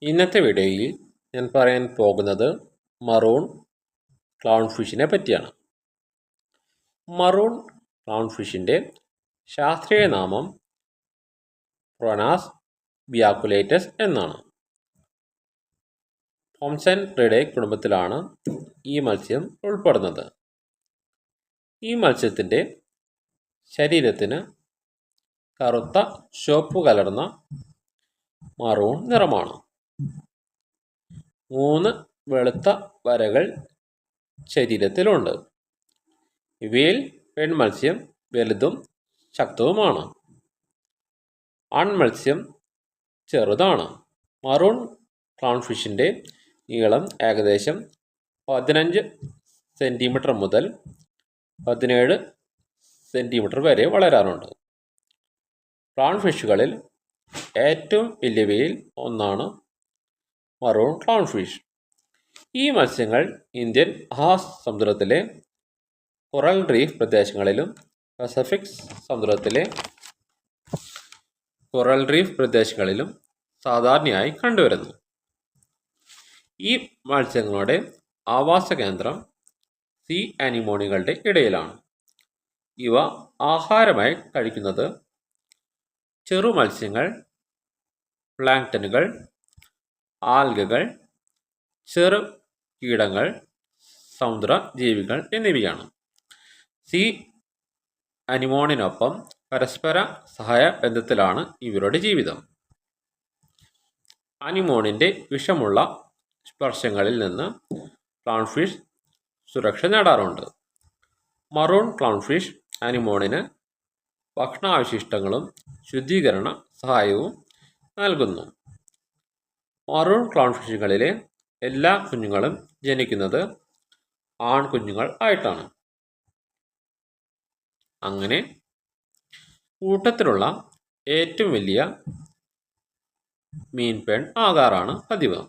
ഇന്നത്തെ വീഡിയോയിൽ ഞാൻ പറയാൻ പോകുന്നത് മറൂൺ ക്ലൗൺ ഫിഷിനെ പറ്റിയാണ്. മറൂൺ ക്ലൗൺ ഫിഷിൻ്റെ ശാസ്ത്രീയ നാമം പ്രൊനാസ് ബിയാക്കുലേറ്റസ് എന്നാണ്. പോംസെൻട്രിഡേ കുടുംബത്തിലാണ് ഈ മത്സ്യം ഉൾപ്പെടുന്നത്. ഈ മത്സ്യത്തിൻ്റെ ശരീരത്തിന് കറുത്ത ചുവപ്പ് കലർന്ന മറൂൺ നിറമാണ്. 3 വെളുത്ത വരകൾ ശരീരത്തിലുണ്ട്. ഇവയിൽ പെൺമത്സ്യം വലുതും ശക്തവുമാണ്. ആൺമത്സ്യം ചെറുതാണ്. മറൂൺ ക്ലൗൺ ഫിഷിൻ്റെ നീളം ഏകദേശം 15 സെൻറ്റിമീറ്റർ മുതൽ 17 സെൻറ്റിമീറ്റർ വരെ വളരാറുണ്ട്. ക്ലൗൺ ഫിഷുകളിൽ ഏറ്റവും വലിയവയിൽ ഒന്നാണ് മറൂൺ ക്ലൗൺ ഫിഷ്. ഈ മത്സ്യങ്ങൾ ഇന്ത്യൻ മഹാസമുദ്രത്തിലെ കൊറൽ റീഫ് പ്രദേശങ്ങളിലും പസഫിക് സമുദ്രത്തിലെ കൊറൽ റീഫ് പ്രദേശങ്ങളിലും സാധാരണയായി കണ്ടുവരുന്നു. ഈ മത്സ്യങ്ങളുടെ ആവാസ കേന്ദ്രം സീ അനിമോണികളുടെ ഇടയിലാണ്. ഇവ ആഹാരമായി കഴിക്കുന്നത് ചെറു മത്സ്യങ്ങൾ, പ്ലാങ്ക്ടനുകൾ, ആൽഗകൾ, ചെറു കീടങ്ങൾ, സമുദ്ര ജീവികൾ എന്നിവയാണ്. സീ അനിമോണിനൊപ്പം പരസ്പര സഹായ ബന്ധത്തിലാണ് ഇവരുടെ ജീവിതം. അനിമോണിൻ്റെ വിഷമുള്ള സ്പർശങ്ങളിൽ നിന്ന് ക്ലൗൺ ഫിഷ് സുരക്ഷ നേടാറുണ്ട്. മറൂൺ ക്ലൗൺ ഫിഷ് അനിമോണിന് ഭക്ഷണാവശിഷ്ടങ്ങളും ശുദ്ധീകരണ സഹായവും നൽകുന്നു. മറൂൺ ക്ലൗൺ ഫിഷുകളിലെ എല്ലാ കുഞ്ഞുങ്ങളും ജനിക്കുന്നത് ആൺകുഞ്ഞുങ്ങൾ ആയിട്ടാണ്. അങ്ങനെ കൂട്ടത്തിലുള്ള ഏറ്റവും വലിയ മീൻ പെൺ ആകാറാണ് പതിവ്.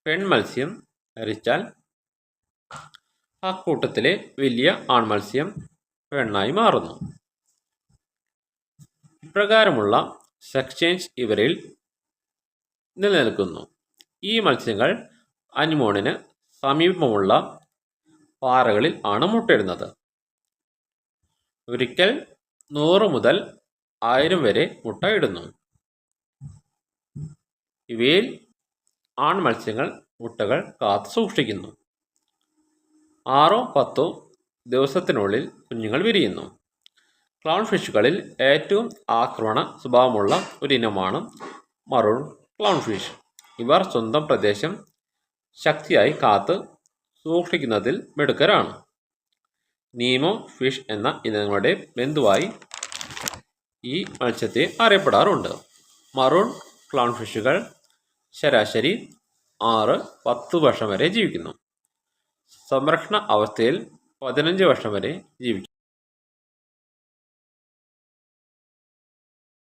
പെൺമത്സ്യം മരിച്ചാൽ ആ കൂട്ടത്തിലെ വലിയ ആൺമത്സ്യം പെണ്ണായി മാറുന്നു. ഇപ്രകാരമുള്ള സെക്സ് ചേഞ്ച് ഇവരിൽ നിലനിൽക്കുന്നു. ഈ മത്സ്യങ്ങൾ അനിമോണിന് സമീപമുള്ള പാറകളിൽ ആണ് മുട്ടയിടുന്നത്. ഒരിക്കൽ 100 മുതൽ 1000 വരെ മുട്ടയിടുന്നു. ഇവയിൽ ആൺമത്സ്യങ്ങൾ മുട്ടകൾ കാത്തു സൂക്ഷിക്കുന്നു. 6-10 ദിവസത്തിനുള്ളിൽ കുഞ്ഞുങ്ങൾ വിരിയുന്നു. ക്ലൗൺ ഫിഷുകളിൽ ഏറ്റവും ആക്രമണ സ്വഭാവമുള്ള ഒരിനമാണ് മറൂൺ ക്ലൗൺ ഫിഷ്. ഇവർ സ്വന്തം പ്രദേശം ശക്തിയായി കാത്ത് സൂക്ഷിക്കുന്നതിൽ മിടുക്കരാണ്. നീമോ ഫിഷ് എന്ന ഇനങ്ങളുടെ ബന്ധുവായി ഈ മത്സ്യത്തെ അറിയപ്പെടാറുണ്ട്. മറൂൺ ക്ലൗൺ ഫിഷുകൾ ശരാശരി 6-10 വർഷം വരെ ജീവിക്കുന്നു. സംരക്ഷണ അവസ്ഥയിൽ 15 വർഷം വരെ ജീവിക്കും.